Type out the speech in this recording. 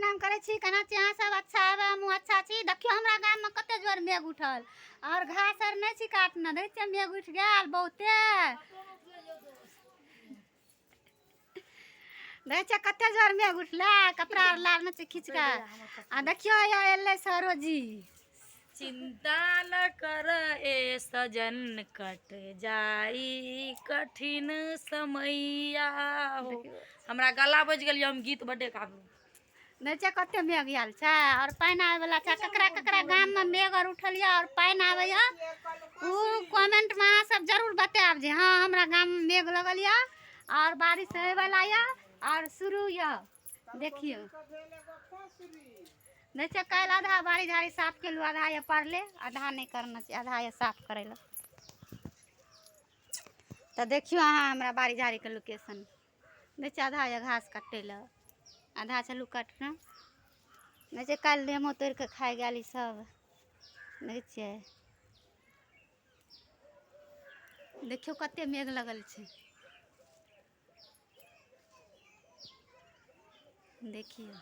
प्रणाम करे छी। केना छी अहाँ सब? अच्छा है, हम अच्छा छी। देखियो हमरा गाम में कते जोर मेघ उठल और घास आर नहीं छी काटना, देख छी मेघ उठ गया बहुते। देख छी कते जोर मेघ उठला, कपड़ा आर लार में खींच के। आ देखियो या एले सरोजी। चिंता न कर ए सजन, कट जाई कठिन समैया हो। हमरा गला बज गेल, हम गीत बड्डे गाबू। देखे कते मेघ आयल छै और पानी आवे वाला छै। ककरा ककरा गाम में मेघ और उठल या और पानी आवे या उ कमेंट में अहाँ सब जरूर बताएब जे हां हमरा गाम में मेघ लगल या और बारिश होय वाला या और शुरू या। देखियो देखे कल आधा बाड़ी झाड़ी साफ केलु, आधा ये पड़ले, आधा नहीं करना चाहिए, आधा ये साफ करे ला। तो देखियो अहाँ हमरा बाड़ी झाड़ी के लोकेशन देखे, आधा ये घास काटे ला, आधा चलू काटना। नहीं कल नेमो तोड़ के खाए गली सब। देखिए देखियो कते मेघ लगल छै। देखियो